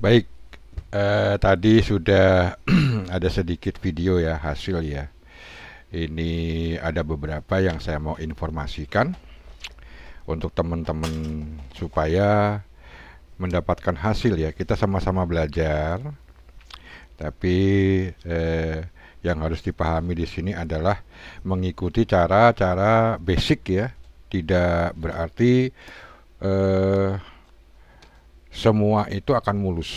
Baik, tadi sudah ada sedikit video ya, hasil ya. Ini ada beberapa yang saya mau informasikan untuk teman-teman supaya mendapatkan hasil ya. Kita sama-sama belajar, tapi yang harus dipahami di sini adalah mengikuti cara-cara basic ya. Tidak berarti eh, semua itu akan mulus.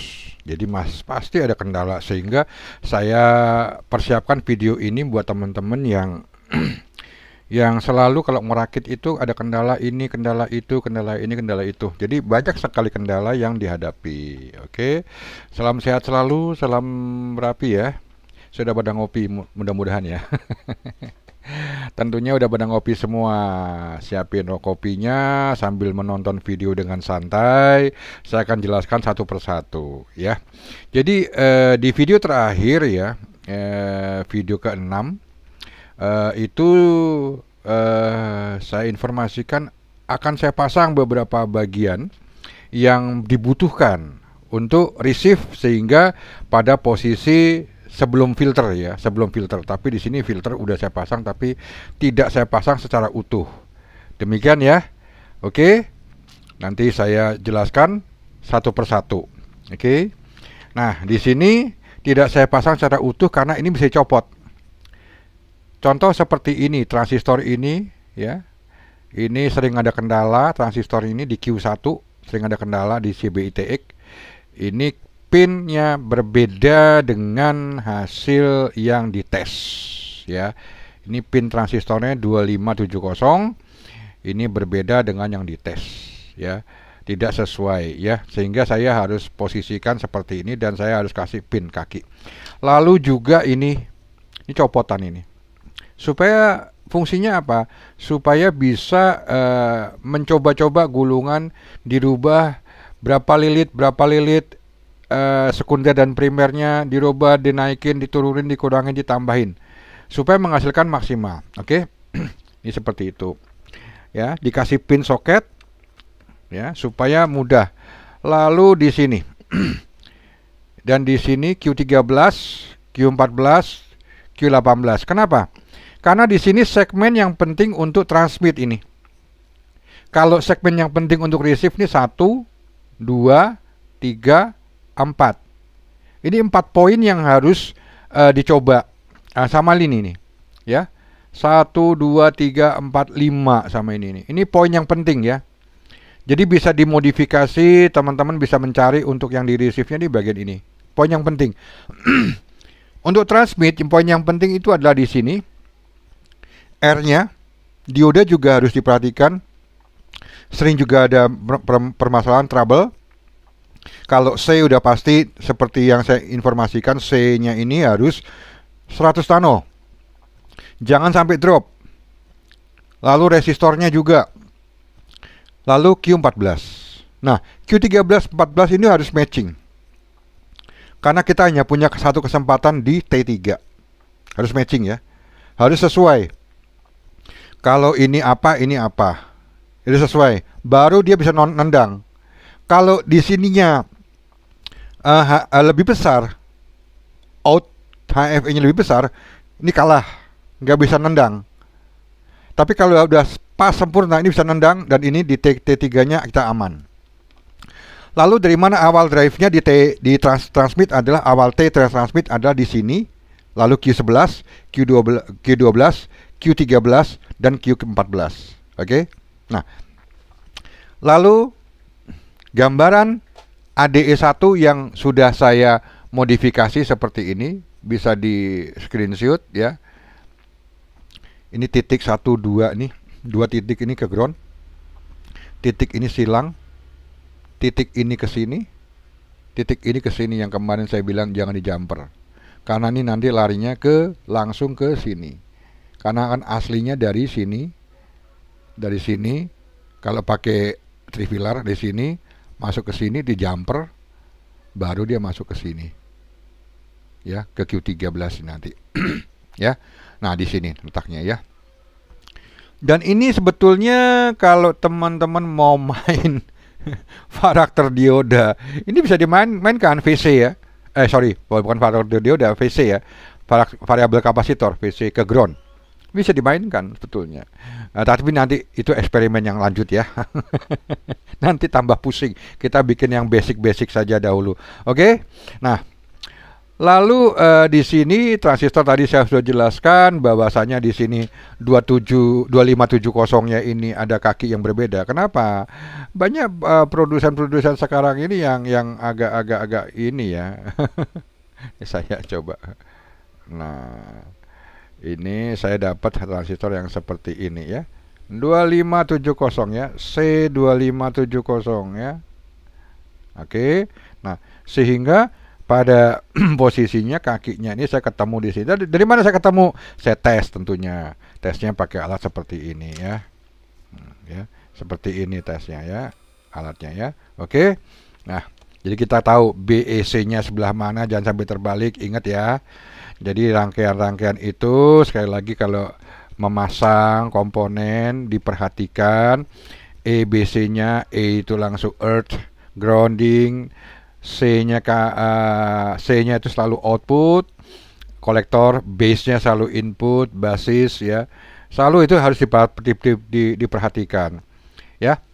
Jadi pasti ada kendala sehingga saya persiapkan video ini buat teman-teman yang yang selalu kalau merakit itu ada kendala ini, kendala itu, kendala ini, kendala itu. Jadi banyak sekali kendala yang dihadapi. Oke. Salam sehat selalu, salam rapi ya. Sudah pada ngopi mudah-mudahan ya. Tentunya udah pada ngopi semua. Siapin kopinya sambil menonton video dengan santai. Saya akan jelaskan satu persatu ya. Jadi di video terakhir ya, video ke-6 itu saya informasikan akan saya pasang beberapa bagian yang dibutuhkan untuk receive sehingga pada posisi sebelum filter ya, sebelum filter. Tapi di sini filter udah saya pasang tapi tidak saya pasang secara utuh. Demikian ya. Oke. Nanti saya jelaskan satu persatu. Oke. Nah, di sini tidak saya pasang secara utuh karena ini bisa copot. Contoh seperti ini, transistor ini ya. Ini sering ada kendala, transistor ini di Q1 sering ada kendala di CBITX. Ini pinnya berbeda dengan hasil yang dites ya. Ini pin transistornya 2570. Ini berbeda dengan yang dites ya. Tidak sesuai ya. Sehingga saya harus posisikan seperti ini dan saya harus kasih pin kaki. Lalu juga ini copotan ini. Supaya fungsinya apa? Supaya bisa mencoba-coba gulungan dirubah berapa lilit sekunder dan primernya dirubah, dinaikin, diturunin, dikurangin, ditambahin supaya menghasilkan maksimal. Oke. Ini seperti itu. Ya, dikasih pin soket ya supaya mudah. Lalu di sini dan di sini Q13, Q14, Q18. Kenapa? Karena di sini segmen yang penting untuk transmit ini. Kalau segmen yang penting untuk receive ini 1, 2, 3, 4. Ini 4 poin yang harus dicoba. Sama ini nih. Ya. 1, 2, 3, 4, 5 sama ini nih. Ini poin yang penting ya. Jadi bisa dimodifikasi, teman-teman bisa mencari untuk yang di receive-nya di bagian ini. Poin yang penting. Untuk transmit, poin yang penting itu adalah di sini. R-nya, dioda juga harus diperhatikan. Sering juga ada permasalahan trouble. Kalau C udah pasti seperti yang saya informasikan, C-nya ini harus 100 nano. Jangan sampai drop. Lalu resistornya juga. Lalu Q14. Nah, Q13, 14 ini harus matching. Karena kita hanya punya satu kesempatan di T3. Harus matching ya. Harus sesuai. Kalau ini apa, ini apa. Itu sesuai. Baru dia bisa nendang. Kalau di sininya lebih besar, out HFE-nya lebih besar, ini kalah. Nggak bisa nendang. Tapi kalau udah pas sempurna, ini bisa nendang. Dan ini di T3-nya kita aman. Lalu dari mana awal drive-nya di transmit adalah awal T transmit adalah di sini. Lalu Q11, Q12, Q13, dan Q14. Oke. Nah, lalu gambaran ADE1 yang sudah saya modifikasi seperti ini bisa di screenshot ya. Ini titik 1, 2 nih. 2 titik ini ke ground. Titik ini silang. Titik ini ke sini. Titik ini ke sini yang kemarin saya bilang jangan di jumper. Karena ini nanti larinya langsung ke sini. Karena kan aslinya dari sini. Dari sini. Kalau pakai trifilar di sini. Masuk ke sini di jumper. Baru dia masuk ke sini. Ya, ke Q13 nanti. Ya. Nah, di sini letaknya ya. Dan ini sebetulnya kalau teman-teman mau main Karakter dioda ini bisa dimainkan VC ya. Sorry, bukan karakter dioda, VC ya. Variabel kapasitor VC ke ground. Bisa dimainkan sebetulnya. Tapi nanti itu eksperimen yang lanjut ya. Nanti tambah pusing. Kita bikin yang basic-basic saja dahulu. Oke? Nah, lalu di sini transistor tadi saya sudah jelaskan bahwasanya di sini 2570-nya ini ada kaki yang berbeda. Kenapa? Banyak produsen-produsen sekarang ini yang agak-agak ini ya. Saya coba. Nah, ini saya dapat transistor yang seperti ini ya. 2570 ya, C2570 ya. Oke. Nah, sehingga pada posisinya kakinya ini saya ketemu di sini. Dari mana saya ketemu? Saya tes tentunya. Tesnya pakai alat seperti ini ya. Ya, seperti ini tesnya ya, alatnya ya. Oke. Nah, jadi kita tahu BEC-nya sebelah mana, jangan sampai terbalik. Ingat ya. Jadi rangkaian-rangkaian itu sekali lagi kalau memasang komponen diperhatikan EBC-nya, E itu langsung earth, grounding, C-nya itu selalu output, kolektor, base-nya selalu input, basis ya. Selalu itu harus diperhatikan ya.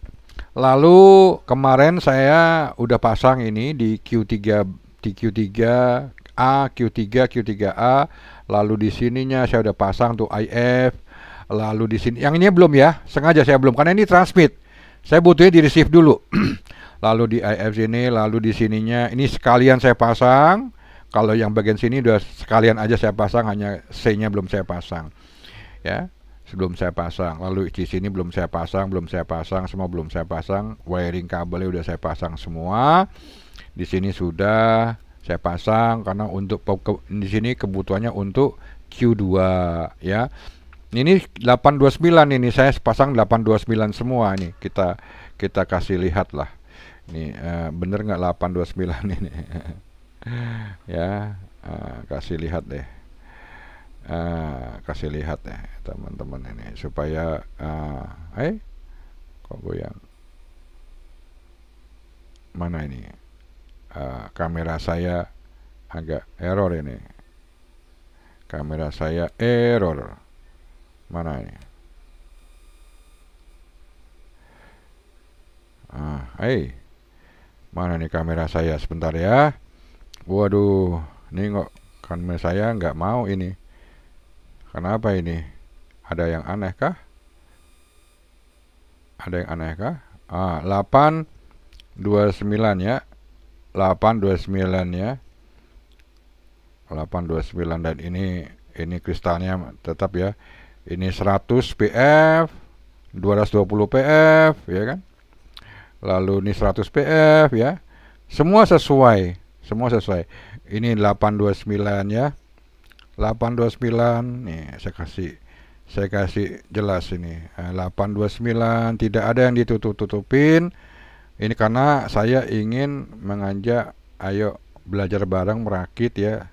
Lalu kemarin saya udah pasang ini di Q3 A, Q3A, lalu di sininya saya udah pasang tuh IF, lalu di sini yang ini belum ya, sengaja saya belum karena ini transmit. Saya butuhnya di receive dulu. Lalu di IF sini, lalu di sininya ini sekalian saya pasang. Kalau yang bagian sini udah sekalian aja saya pasang, hanya C-nya belum saya pasang. Ya, sebelum saya pasang. Lalu di sini belum saya pasang, semua belum saya pasang. Wiring kabelnya udah saya pasang semua. Di sini sudah saya pasang karena untuk di sini kebutuhannya untuk Q2 ya. Ini 829 ini saya pasang 829 semua ini. Kita kasih lihat lah. Ini bener nggak 829 ini? Ya, kasih lihat deh. Kasih lihat deh teman-teman ini supaya kok goyang. Mana ini? Kamera saya agak error ini. Kamera saya error. Mana ini? Mana nih kamera saya, sebentar ya. Waduh, ini kok kamera saya nggak mau ini. Kenapa ini? Ada yang aneh kah? 829 ya. 829 ya. 829 dan ini kristalnya tetap ya. Ini 100 PF, 220 PF ya kan? Lalu ini 100 PF ya. Semua sesuai. Ini 829 ya. 829 nih saya kasih jelas ini. 829 tidak ada yang ditutup-tutupin. Ini karena saya ingin mengajak ayo belajar bareng merakit ya.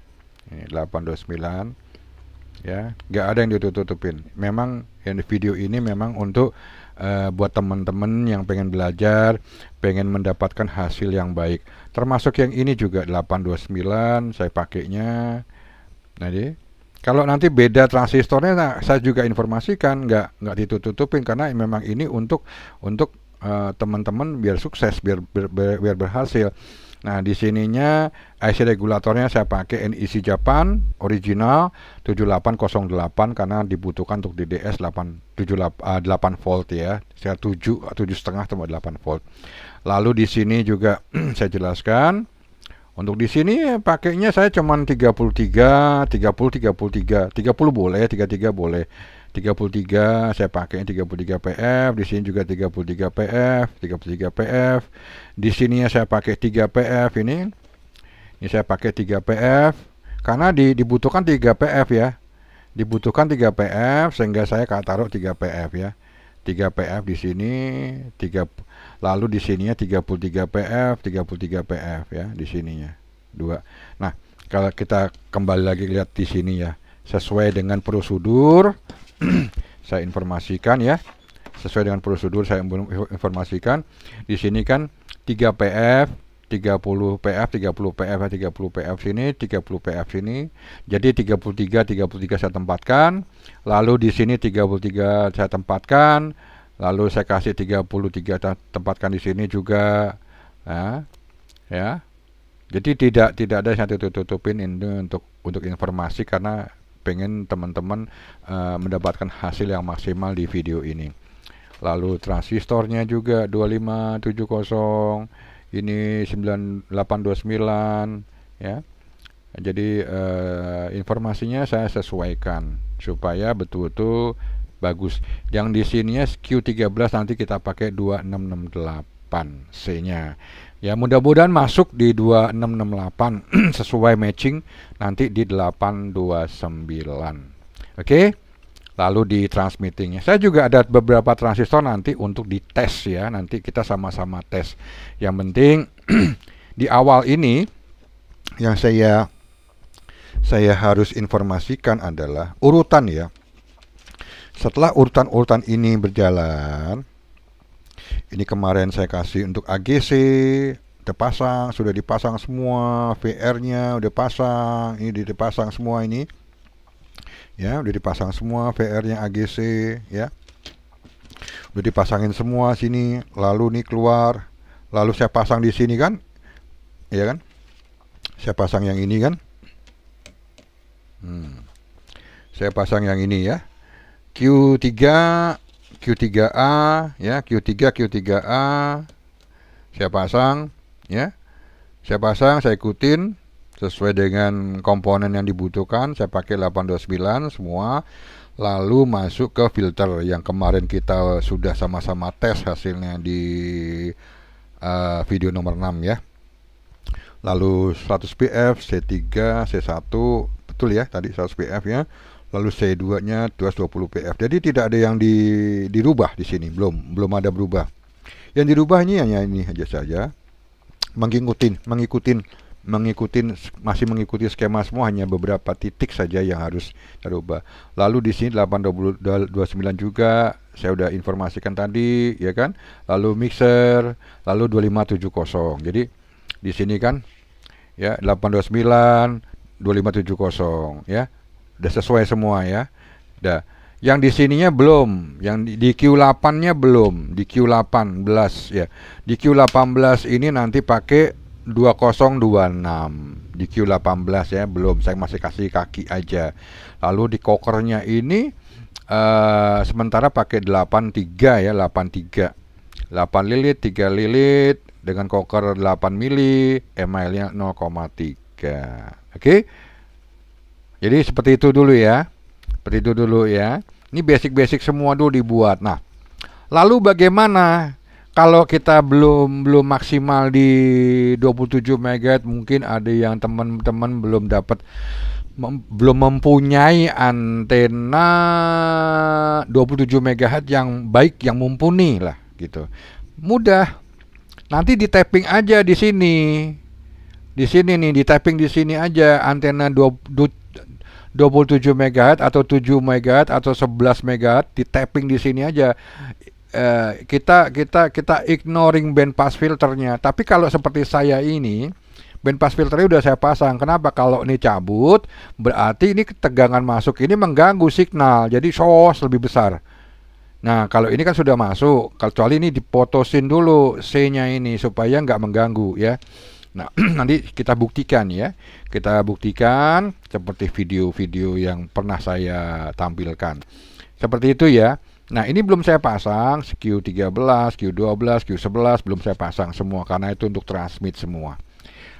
Ini 829 ya, nggak ada yang ditutup-tutupin. Memang yang di video ini memang untuk buat teman-teman yang pengen belajar, pengen mendapatkan hasil yang baik. Termasuk yang ini juga 829 saya pakainya. Jadi kalau nanti beda transistornya, nah, saya juga informasikan nggak ditutup-tutupin karena memang ini untuk teman-teman biar sukses, biar berhasil. Nah, di sininya IC regulatornya saya pakai NEC Japan original 7808 karena dibutuhkan untuk DDS 8 volt ya. Saya 7,5 tambah 8 volt. Lalu di sini juga saya jelaskan. Untuk di sini pakainya saya cuman 33 boleh, 33 boleh. 33 saya pakai 33 PF, di sini juga 33 PF. Di sini saya pakai 3 PF ini. Ini saya pakai 3 PF karena dibutuhkan 3 PF ya. Dibutuhkan 3 PF sehingga saya taruh 3 PF ya. 3 PF di sini, lalu di sininya 33 PF ya, di sininya 2. Nah, kalau kita kembali lagi lihat di sini ya, sesuai dengan prosedur saya informasikan ya. sesuai dengan prosedur saya informasikan. Di sini kan 3 PF, 30 PF, 30 PF, 30 PF sini, 30 PF sini. Jadi 33 saya tempatkan. Lalu di sini 33 saya tempatkan. Lalu saya kasih 33 tempatkan di sini juga. Nah, ya. Jadi tidak ada yang tutup-tutupin ini untuk informasi, karena pengen teman-teman mendapatkan hasil yang maksimal di video ini. Lalu transistornya juga 2570, ini 9829 ya. Jadi informasinya saya sesuaikan supaya betul-betul bagus. Yang di sininya Q13 nanti kita pakai 2668 C-nya. Ya, mudah-mudahan masuk di 2668 sesuai matching nanti di 829. Oke. Lalu di transmittingnya saya juga ada beberapa transistor nanti untuk dites ya. Nanti kita sama-sama tes. Yang penting di awal ini yang saya harus informasikan adalah urutan ya. Setelah urutan-urutan ini berjalan, ini kemarin saya kasih untuk AGC sudah dipasang semua, VR-nya udah pasang, ini dipasang semua ini. Ya, udah dipasang semua VR-nya AGC ya. Udah dipasangin semua sini, lalu nih keluar. Lalu saya pasang di sini kan? Ya kan? Saya pasang yang ini kan? Saya pasang yang ini ya. Q3 Q3A ya, Q3A saya pasang ya. Saya ikutin sesuai dengan komponen yang dibutuhkan. Saya pakai 829 semua. Lalu masuk ke filter yang kemarin kita sudah sama-sama tes hasilnya di video nomor 6 ya. Lalu 100 PF, C3, C1, betul ya tadi 100 PF ya. Lalu C2-nya 220 PF. Jadi tidak ada yang dirubah di sini, belum ada berubah. Yang dirubah ini hanya ini aja saja. Masih mengikuti skema semua, hanya beberapa titik saja yang harus dirubah. Lalu di sini 829 juga saya udah informasikan tadi ya kan. Lalu mixer, lalu 2570. Jadi di sini kan ya 829 2570 ya. Udah sesuai semua ya. Dah. Yang di sininya belum, yang di Q8-nya belum, di Q18 ya. Di Q18 ini nanti pakai 2026. Di Q18 ya, belum, saya masih kasih kaki aja. Lalu di kokernya ini sementara pakai 83 ya, 83. 8 lilit, 3 lilit dengan koker 8 mili, ML-nya 0,3. Oke? Jadi seperti itu dulu ya. Ini basic-basic semua dulu dibuat. Nah, lalu bagaimana kalau kita belum maksimal di 27 MHz? Mungkin ada yang teman-teman belum mempunyai antena 27 MHz yang baik, yang mumpuni lah gitu. Mudah. Nanti di tapping aja di sini. Di sini nih, di tapping di sini aja antena 27 MHz atau 7 MHz atau 11 MHz, di tapping di sini aja. Kita ignoring band pass filternya. Tapi kalau seperti saya ini, band pass filternya udah saya pasang. Kenapa? Kalau ini cabut, berarti ini ketegangan masuk ini mengganggu signal. Jadi source lebih besar. Nah, kalau ini kan sudah masuk. Kecuali ini dipotosin dulu C-nya ini supaya nggak mengganggu ya. Nah, nanti kita buktikan ya. Kita buktikan seperti video-video yang pernah saya tampilkan. Seperti itu ya. Nah, ini belum saya pasang Q13, Q12, Q11 belum saya pasang semua karena itu untuk transmit semua.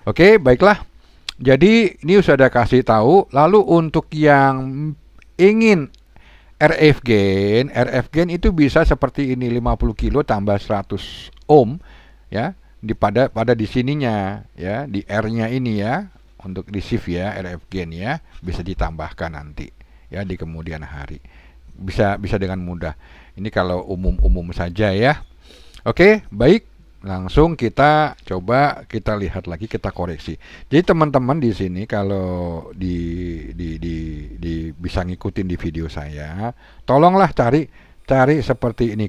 Oke, baiklah. Jadi ini sudah kasih tahu. Lalu untuk yang ingin RF gain itu bisa seperti ini, 50 kilo tambah 100 ohm ya. Pada di sininya ya, di R-nya ini ya, untuk di shift ya, RF gain ya, bisa ditambahkan nanti ya di kemudian hari. Bisa dengan mudah. Ini kalau umum saja ya. Oke, baik. Langsung kita coba kita lihat lagi, kita koreksi. Jadi teman-teman di sini kalau bisa ngikutin di video saya, tolonglah cari seperti ini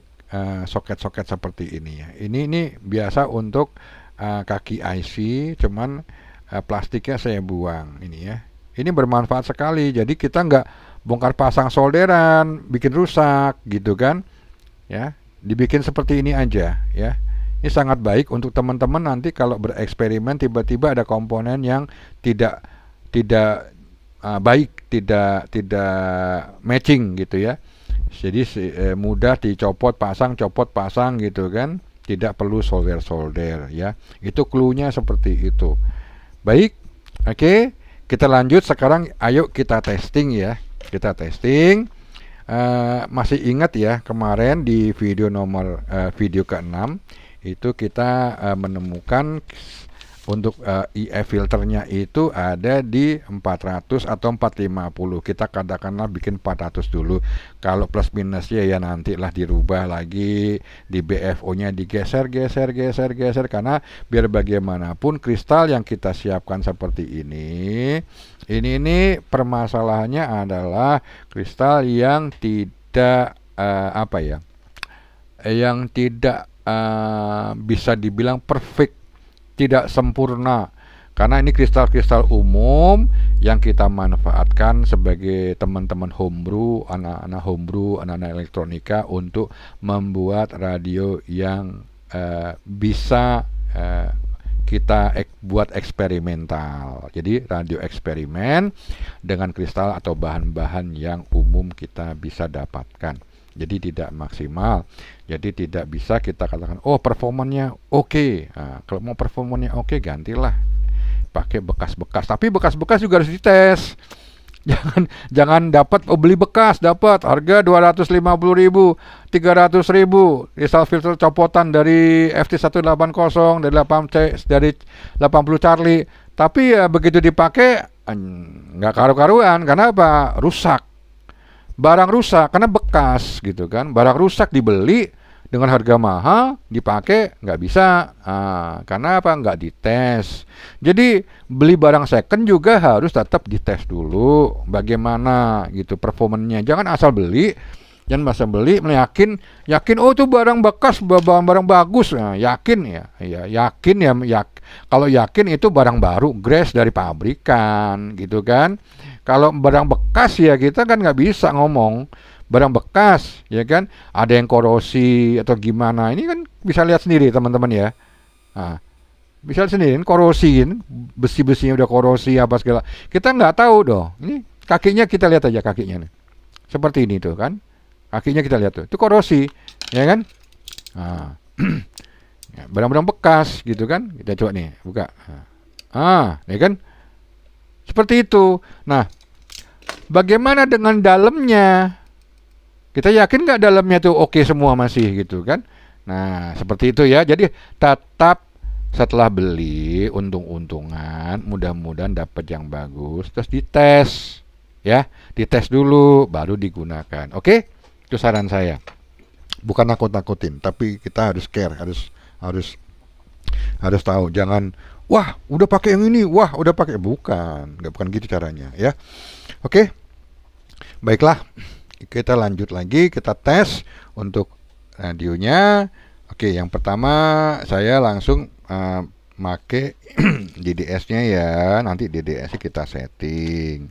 soket-soket seperti ini ya. Ini biasa untuk kaki IC, cuman plastiknya saya buang ini ya. Ini bermanfaat sekali. Jadi kita nggak bongkar pasang solderan, bikin rusak gitu kan? Ya, dibikin seperti ini aja ya. Ini sangat baik untuk teman-teman nanti kalau bereksperimen tiba-tiba ada komponen yang tidak tidak baik, tidak matching gitu ya. Jadi mudah dicopot pasang gitu kan. Tidak perlu solder ya. Itu cluenya seperti itu. Baik. Oke, kita lanjut sekarang, ayo kita testing ya. Kita testing. Masih ingat ya kemarin di video ke-6 itu kita menemukan untuk IF filternya itu ada di 400 atau 450. Kita katakanlah bikin 400 dulu. Kalau plus minusnya ya nantilah dirubah lagi, di BFO-nya digeser karena biar bagaimanapun kristal yang kita siapkan seperti ini permasalahannya adalah kristal yang tidak yang tidak bisa dibilang perfect, tidak sempurna, karena ini kristal-kristal umum yang kita manfaatkan sebagai teman-teman homebrew, anak-anak elektronika untuk membuat radio yang bisa kita buat eksperimental. Jadi radio eksperimen dengan kristal atau bahan-bahan yang umum kita bisa dapatkan. Jadi tidak maksimal. Jadi tidak bisa kita katakan, oh performanya oke. Nah, kalau mau performanya oke, gantilah pakai bekas-bekas. Tapi bekas-bekas juga harus dites. Jangan dapat beli bekas, dapat harga 250.000, 300.000 kristal filter copotan dari FT180 dari 80 Charlie. Tapi ya begitu dipakai nggak karu-karuan. Karena apa? Rusak. Barang rusak karena bekas gitu kan. Barang rusak dibeli dengan harga mahal, dipakai nggak bisa. Karena apa? Nggak dites. Jadi beli barang second juga harus tetap dites dulu bagaimana gitu performanya. Jangan asal beli, jangan masa beli yakin oh itu barang bekas, barang bagus. Nah, yakin ya. Kalau yakin itu barang baru, grace dari pabrikan gitu kan. Kalau barang bekas ya kita kan nggak bisa ngomong barang bekas ya kan, ada yang korosi atau gimana, ini kan bisa lihat sendiri teman-teman ya. Bisa lihat sendiri korosi, besi-besinya udah korosi apa segala, kita nggak tahu dong. Ini kakinya kita lihat aja kakinya nih, seperti ini tuh kan, kakinya kita lihat tuh itu korosi ya kan. Barang-barang bekas gitu kan, kita coba nih buka, ya kan. Seperti itu. Nah, bagaimana dengan dalamnya? Kita yakin nggak dalamnya tuh oke semua masih gitu kan? Nah, seperti itu ya. Jadi tetap setelah beli untung-untungan, mudah-mudahan dapat yang bagus, terus dites ya, dites dulu baru digunakan. Oke? Itu saran saya. Bukan nakut-nakutin, tapi kita harus care, harus tahu. Jangan wah, udah pakai yang ini, wah, udah pakai, bukan gitu caranya ya. Oke. Baiklah. Kita lanjut lagi, kita tes untuk radionya. Oke, yang pertama saya langsung make DDS-nya ya. Nanti DDS-nya kita setting.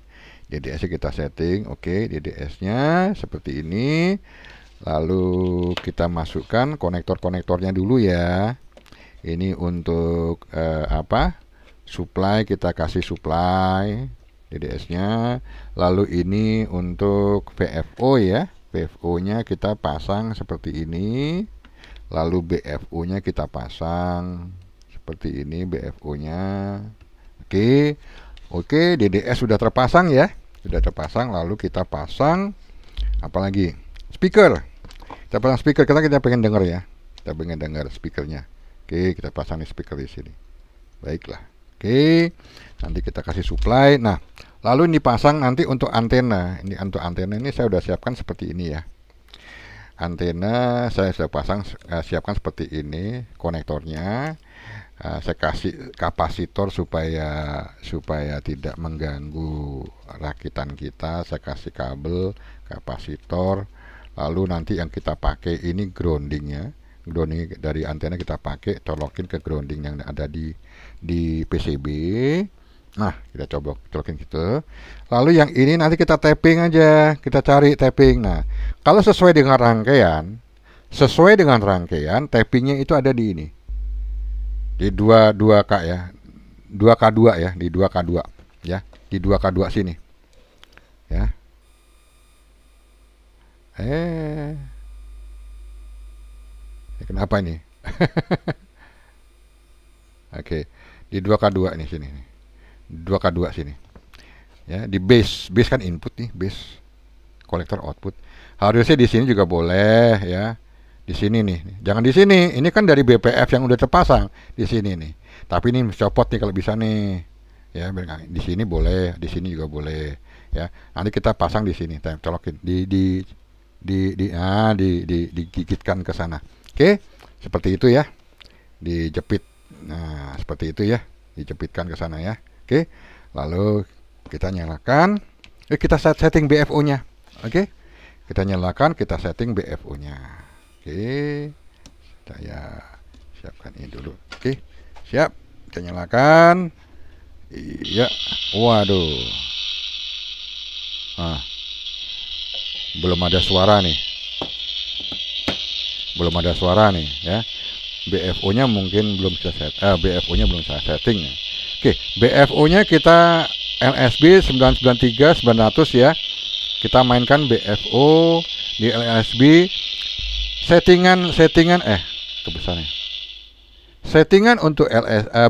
Oke, DDS-nya seperti ini. Lalu kita masukkan konektor-konektornya dulu ya. Ini untuk supply, kita kasih supply DDS-nya. Lalu ini untuk VFO ya. VFO-nya kita pasang seperti ini. Lalu BFO-nya kita pasang seperti ini, BFO-nya. Oke, DDS sudah terpasang ya. Lalu kita pasang apalagi? Speaker. Kita pasang speaker karena kita pengen dengar ya. Kita pengen dengar speakernya. Oke, kita pasang speaker di sini. Baiklah. Oke, nanti kita kasih supply. Nah, lalu ini pasang nanti untuk antena. Ini untuk antena ini saya sudah siapkan seperti ini ya. Antena saya sudah pasang, siapkan seperti ini konektornya. Saya kasih kapasitor supaya tidak mengganggu rakitan kita. Saya kasih kabel kapasitor. Lalu nanti yang kita pakai ini groundingnya, grounding dari antena kita pakai colokin ke grounding yang ada di PCB. Nah, kita coba colokin gitu. Lalu yang ini nanti kita tapping aja, kita cari tapping. Nah, kalau sesuai dengan rangkaian, tappingnya itu ada di ini, di 2K ya, 2K2 ya, di 2K2 ya, di 2K2 sini ya. Kenapa ini? Oke, di 2K2 ini sini. 2K2 sini. Ya, di base kan input nih, base kolektor output. Harusnya di sini juga boleh ya. Di sini nih. Jangan di sini. Ini kan dari BPF yang udah terpasang di sini nih. Tapi ini copot nih kalau bisa nih. Ya, di sini boleh, di sini juga boleh ya. Nanti kita pasang di sini, colokin digigitkan ke sana. Oke, seperti itu ya. Dijepit. Nah, seperti itu ya. Dijepitkan ke sana ya. Oke. Lalu kita nyalakan. Kita setting BFO-nya. Oke. Kita nyalakan, kita setting BFO-nya. Oke. Saya siapkan ini dulu. Oke. Siap. Kita nyalakan. Iya. Waduh. Nah. Belum ada suara nih. Belum ada suara nih ya. BFO-nya mungkin belum bisa BFO-nya belum saya setting ya. Oke, BFO-nya kita LSB 993 900 ya. Kita mainkan BFO di LSB. Settingan kebesarannya. Settingan untuk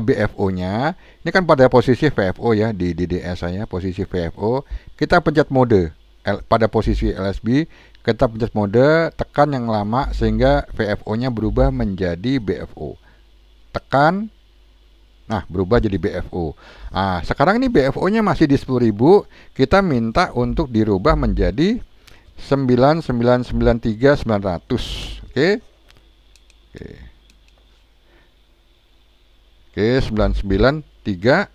BFO-nya ini kan pada posisi VFO ya, di DDS saya posisi VFO. Kita pencet mode pada posisi LSB, kita pencet mode, tekan yang lama sehingga VFO-nya berubah menjadi BFO. Tekan, nah berubah jadi BFO. Nah, sekarang ini BFO-nya masih di 10.000, kita minta untuk dirubah menjadi 9993 900. Oke. Oke, 993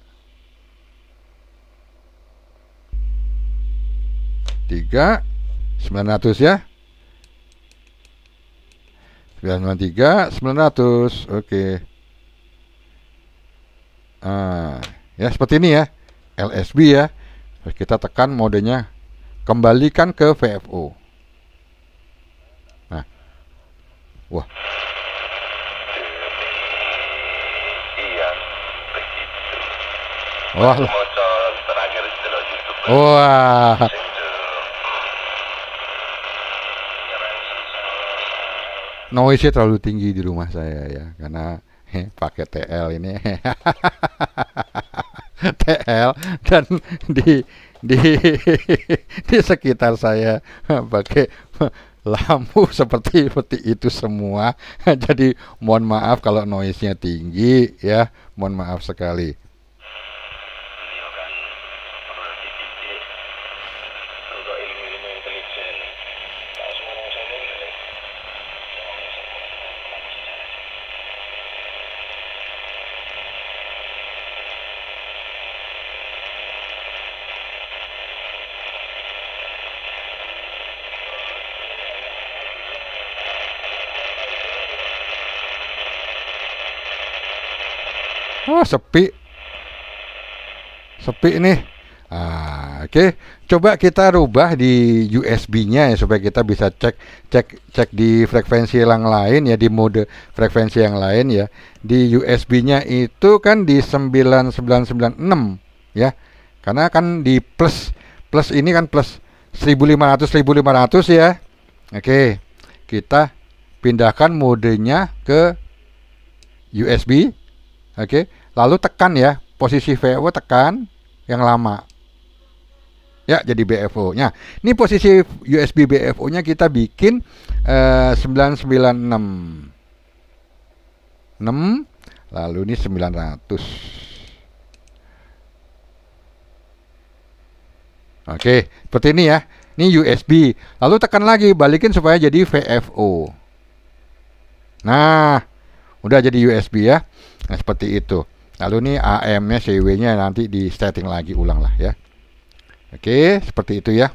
900 ya. 993 900. Oke. Ya seperti ini ya. LSB ya. Terus kita tekan modenya, kembalikan ke VFO. Nah. Wah. Wah. Wah. Noise-nya terlalu tinggi di rumah saya ya, karena pakai TL ini. TL dan di di di sekitar saya pakai lampu seperti itu semua. Jadi mohon maaf kalau noise-nya tinggi ya, mohon maaf sekali. Oh, sepi nih. Oke. Coba kita rubah di USB-nya ya, supaya kita bisa cek di frekuensi yang lain ya, di mode frekuensi yang lain ya. Di USB-nya itu kan di 9996 ya. Karena kan di plus ini kan plus 1500 ya. Oke. Kita pindahkan modenya ke USB. Oke, lalu tekan ya, posisi VFO tekan yang lama. Ya, jadi BFO-nya. Ini posisi USB BFO-nya kita bikin 996. Lalu ini 900. Oke, seperti ini ya. Ini USB. Lalu tekan lagi, balikin supaya jadi VFO. Nah, udah jadi USB ya. Nah, seperti itu. Lalu ini AM-nya, CW-nya nanti di setting lagi ulang lah ya. Oke, seperti itu ya.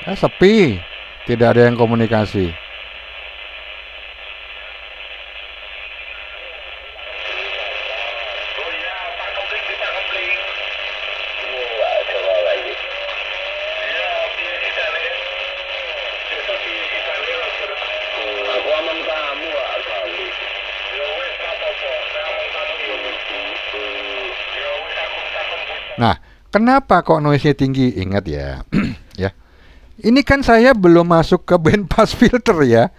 Sepi, tidak ada yang komunikasi. Nah, kenapa kok noise-nya tinggi? Ingat ya, ya. Ini kan saya belum masuk ke band pass filter ya.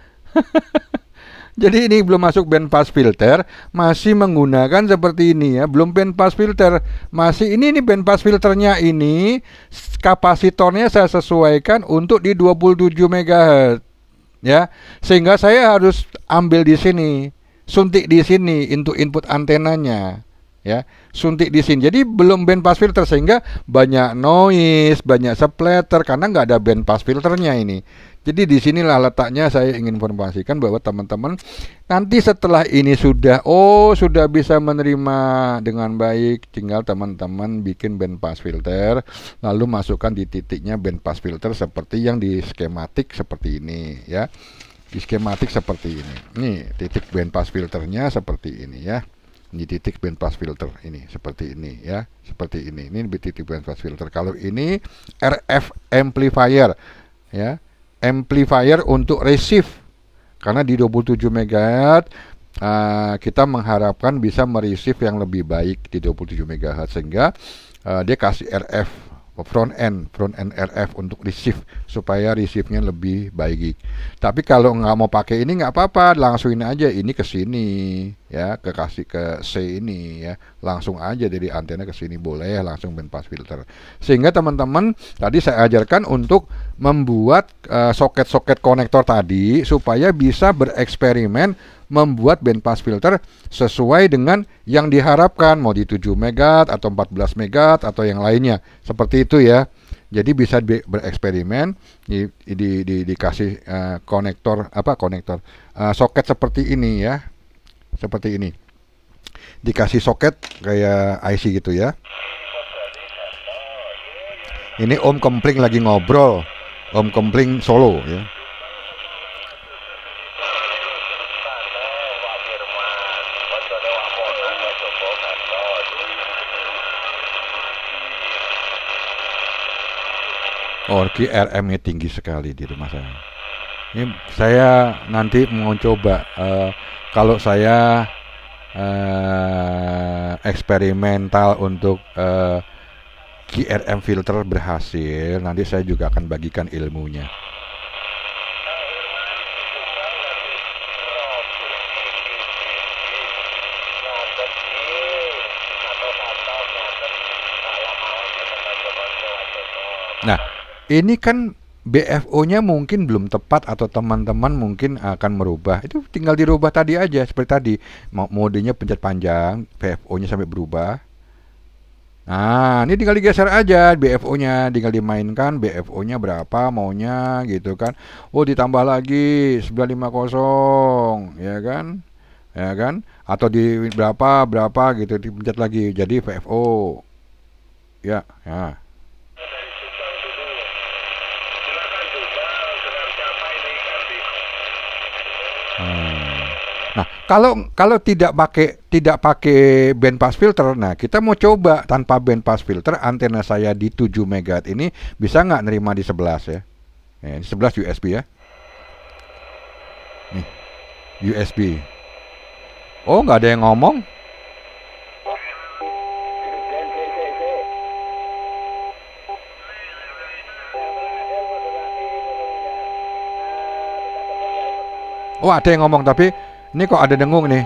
Jadi ini belum masuk band pass filter, masih menggunakan seperti ini ya, belum band pass filter. Masih ini band pass filternya ini kapasitornya saya sesuaikan untuk di 27 MHz ya. Sehingga saya harus ambil di sini, suntik di sini untuk input antenanya ya, suntik di sini. Jadi belum band pass filter sehingga banyak noise, banyak splatter karena nggak ada band pass filternya ini. Jadi disinilah letaknya saya ingin informasikan bahwa teman-teman nanti setelah ini sudah bisa menerima dengan baik, tinggal teman-teman bikin band pass filter, lalu masukkan di titiknya band pass filter seperti yang di skematik seperti ini ya. Di skematik seperti ini. Nih titik band pass filternya seperti ini ya. Ini titik band pass filter ini seperti ini ya, seperti ini. Ini titik band pass filter. Kalau ini RF amplifier ya, amplifier untuk receive karena di 27 MHz kita mengharapkan bisa mereceive yang lebih baik di 27 MHz sehingga dia kasih RF front end RF untuk receive supaya receive-nya lebih baik. Tapi kalau nggak mau pakai ini nggak apa-apa, langsuin aja ini ke sini ya, kasih ke C ini ya, langsung aja dari antena ke sini boleh, langsung band pass filter. Sehingga teman-teman tadi saya ajarkan untuk membuat soket-soket konektor tadi supaya bisa bereksperimen membuat band pass filter sesuai dengan yang diharapkan, mau di 7 MHz atau 14 MHz atau yang lainnya. Seperti itu ya. Jadi bisa bereksperimen dikasih soket seperti ini ya. Seperti ini. Dikasih soket kayak IC gitu ya. Ini Om Kempling lagi ngobrol. Om Kempling Solo ya. Oh, RM-nya tinggi sekali di rumah saya. Ini saya nanti mau coba kalau saya eksperimental untuk GRM filter berhasil, nanti saya juga akan bagikan ilmunya. Nah, ini kan BFO-nya mungkin belum tepat atau teman-teman mungkin akan merubah. Itu tinggal dirubah tadi aja seperti tadi. Modenya pencet panjang, BFO-nya sampai berubah. Nah, ini tinggal digeser aja BFO-nya, tinggal dimainkan BFO-nya berapa maunya gitu kan. Oh, ditambah lagi 950 ya kan? Ya kan? Atau di berapa gitu dipencet lagi jadi VFO. Ya, ya. Nah, kalau tidak pakai band pass filter, nah kita mau coba tanpa band pass filter, antena saya di 7 MHz ini bisa nggak nerima di 11 ya? Di 11 USB ya. Nih, USB. Oh, nggak ada yang ngomong. Oh, ada yang ngomong tapi ini kok ada dengung nih.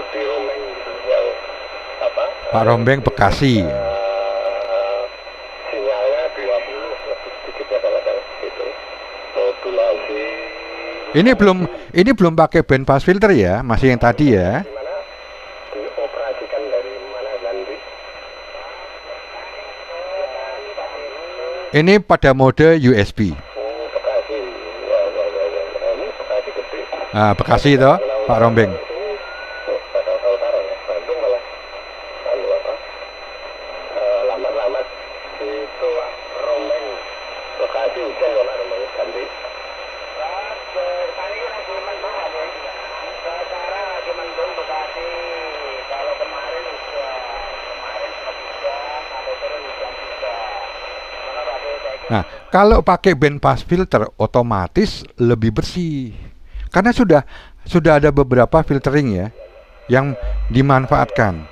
seperti Romeng gitu, yang apa? Pak Rombeng Bekasi. Sinyalnya 20 lebih sedikit ya kalau gitu. Modulasi. Ini belum pakai band pass filter ya, masih yang tadi ya. Gimana? Dioperasikan dari mana nanti? Ini pada mode USB. Bekasi. Ya. Ini Bekasi gede. Nah, Bekasi itu Pak Rombeng. Jakarta Utara ya, Bandung malah anu apa? Lambat-lambat itu Rombeng Bekasi hujan ya Pak Rombeng ganti. Tadi lagi mendung ada secara lagi mendung Bekasi. Kalau kemarin juga kalau turun hujan juga. Nah, kalau pakai band pass filter otomatis lebih bersih. Karena sudah ada beberapa filtering ya yang dimanfaatkan.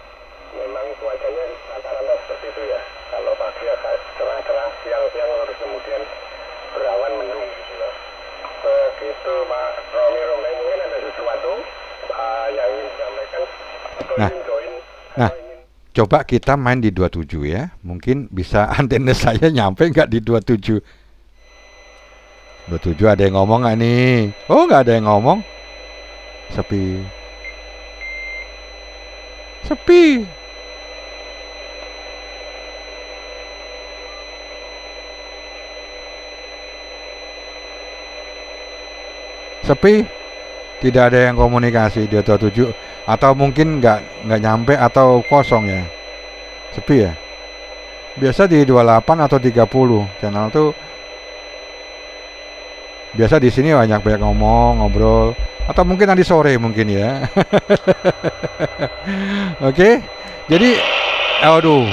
Memang cuacanya rata-rata seperti itu ya. Kalau pagi agak cerah-cerah, siang-siang harus kemudian berawan mendung gitu ya. Begitu Pak Romi Rombeng, mungkin ada sesuatu yang ingin disampaikan atau Nah. ingin join. Nah, coba kita main di 27 ya. Mungkin bisa antena saya nyampe nggak di 27. 27 ada yang ngomong nggak nih? Oh, nggak ada yang ngomong. Sepi. Sepi. Sepi. Tidak ada yang komunikasi di 27. Atau mungkin nggak nyampe atau kosong ya. Sepi ya. Biasa di 28 atau 30 channel tuh. Biasa di sini banyak ngomong, ngobrol, atau mungkin nanti sore mungkin ya. Oke. Jadi aduh.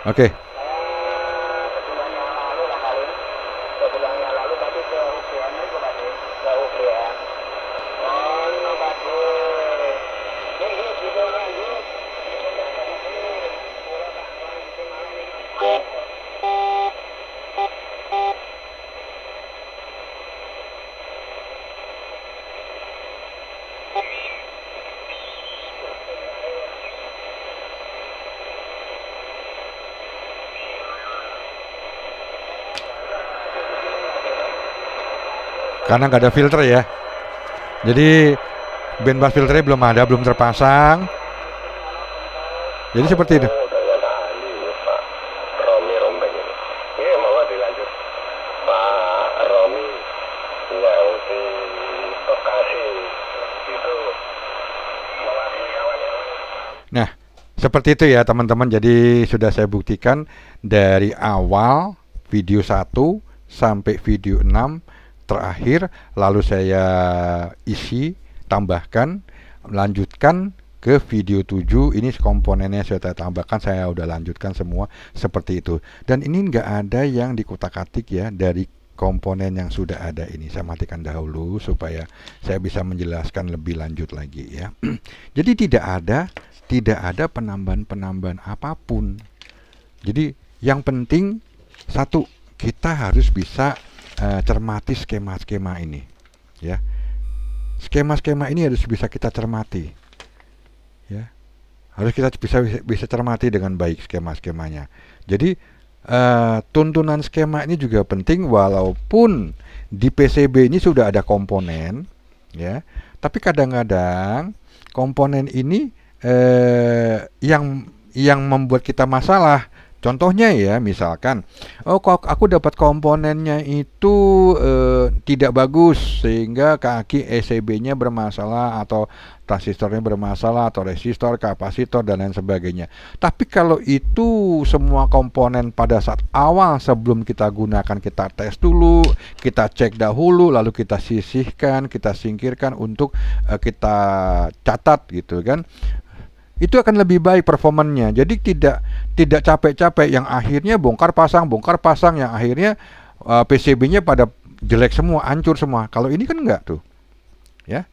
Oke. Karena nggak ada filter ya. Jadi band pass filternya belum terpasang. Jadi seperti itu. Ternyata ahli Pak Romi Rombeng ini. Iya, mau dilanjut Pak Romi yang di Bekasi itu mewakili kawan-kawan. Nah, seperti itu ya teman-teman. Jadi sudah saya buktikan dari awal video 1 sampai video 6 terakhir, lalu saya isi, tambahkan, lanjutkan ke video 7. Ini komponennya saya tambahkan, saya udah lanjutkan semua seperti itu. Dan ini nggak ada yang dikutak-atik ya dari komponen yang sudah ada ini. Saya matikan dahulu supaya saya bisa menjelaskan lebih lanjut lagi ya. Jadi tidak ada penambahan apapun. Jadi yang penting satu, kita harus bisa cermati skema-skema ini ya. Skema-skema ini harus bisa kita cermati ya. Harus kita bisa cermati dengan baik skema-skemanya. Jadi tuntunan skema ini juga penting, walaupun di PCB ini sudah ada komponen ya, tapi kadang-kadang komponen ini yang membuat kita masalah. Contohnya ya, misalkan, oh kok aku dapat komponennya itu tidak bagus sehingga kaki ECB-nya bermasalah atau transistornya bermasalah atau resistor, kapasitor dan lain sebagainya. Tapi kalau itu semua komponen pada saat awal sebelum kita gunakan, kita tes dulu, kita cek dahulu, lalu kita sisihkan, kita singkirkan untuk kita catat gitu kan. Itu akan lebih baik performanya. Jadi tidak capek-capek yang akhirnya bongkar pasang yang akhirnya PCB-nya pada jelek semua, hancur semua. Kalau ini kan enggak tuh. Ya.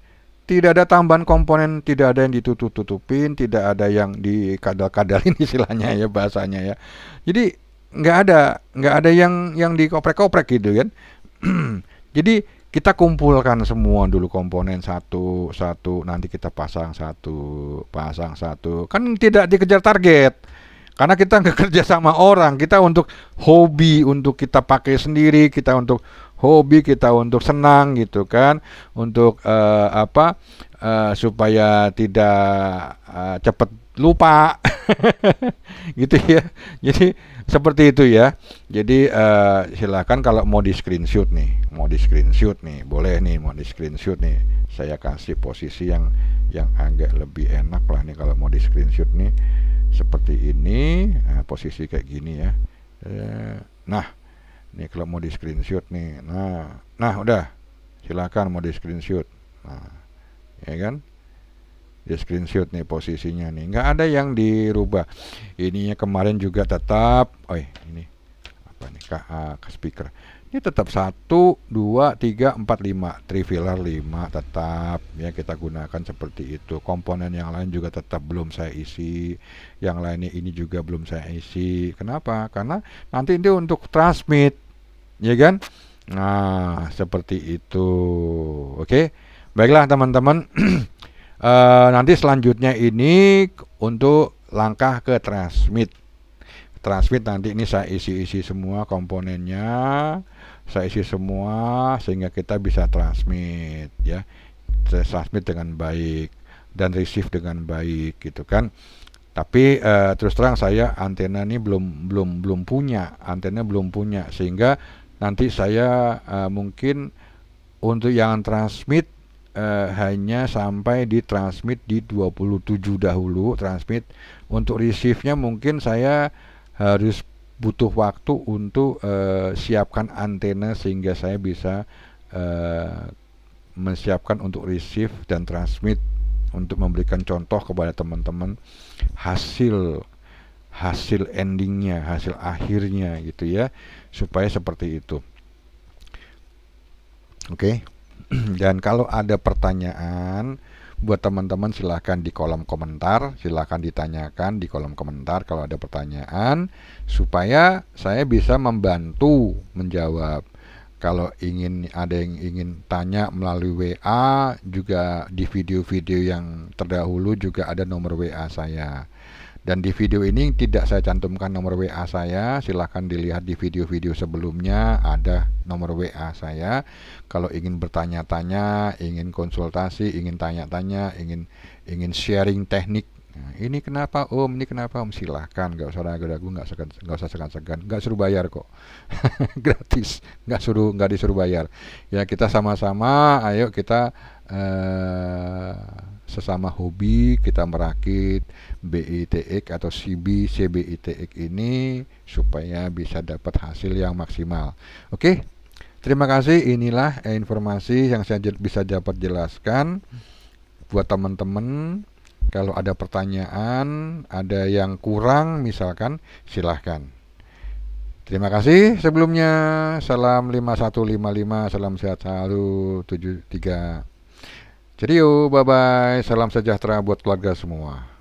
Tidak ada tambahan komponen, tidak ada yang ditutup-tutupin, tidak ada yang dikadal-kadalin istilahnya ya bahasanya ya. Jadi enggak ada yang dikoprek-koprek gitu kan. Jadi kita kumpulkan semua dulu komponen satu, nanti kita pasang satu. Kan tidak dikejar target. Karena kita nggak kerja sama orang, kita untuk hobi, untuk kita pakai sendiri, kita untuk hobi, kita untuk senang gitu kan, untuk supaya tidak cepat lupa, gitu ya. Jadi seperti itu ya. Jadi silakan kalau mau di screenshot nih, boleh nih mau di screenshot nih. Saya kasih posisi yang agak lebih enak lah nih kalau mau di screenshot nih. Seperti ini, posisi kayak gini ya. Nah, ini kalau mau di screenshot nih, nah udah, silakan mau di screenshot. Nah, ya kan? Di screenshot nih posisinya nih, nggak ada yang dirubah. Ininya kemarin juga tetap, ini apa nih? Ke speaker. Ini tetap 1, 2, 3, 4, 5, trifilar 5 tetap ya kita gunakan seperti itu. Komponen yang lain juga tetap belum saya isi. Yang lainnya ini juga belum saya isi. Kenapa? Karena nanti ini untuk transmit, ya kan? Nah, seperti itu. Oke. Baiklah teman-teman. Nanti selanjutnya ini untuk langkah ke transmit. Transmit nanti ini saya isi semua komponennya, saya isi semua sehingga kita bisa transmit ya, transmit dengan baik dan receive dengan baik gitu kan. Tapi terus terang saya antena ini belum punya, sehingga nanti saya mungkin untuk yang transmit hanya sampai di transmit di 27 dahulu transmit. Untuk receive-nya mungkin saya harus butuh waktu untuk siapkan antena sehingga saya bisa menyiapkan untuk receive dan transmit untuk memberikan contoh kepada teman-teman hasil endingnya, hasil akhirnya gitu ya, supaya seperti itu. Oke. Dan kalau ada pertanyaan buat teman-teman silahkan di kolom komentar, silahkan ditanyakan di kolom komentar kalau ada pertanyaan supaya saya bisa membantu menjawab. Kalau ada yang ingin tanya melalui WA, juga di video-video yang terdahulu juga ada nomor WA saya. Dan di video ini tidak saya cantumkan nomor WA saya, silahkan dilihat di video-video sebelumnya ada nomor WA saya. Kalau ingin bertanya-tanya, ingin konsultasi, ingin tanya-tanya, ingin sharing teknik. Nah, ini kenapa Om, silahkan, nggak usah ragu-ragu, nggak usah segan-segan, nggak suruh bayar kok, gratis, nggak disuruh bayar. Ya kita sama-sama, ayo kita sesama hobi kita merakit BITX atau CBITX ini supaya bisa dapat hasil yang maksimal. Oke, terima kasih. Inilah informasi yang saya bisa dapat jelaskan buat teman-teman. Kalau ada pertanyaan, ada yang kurang misalkan, silahkan. Terima kasih sebelumnya. Salam 5155, salam sehat selalu 73. Cerio, bye-bye, salam sejahtera buat keluarga semua.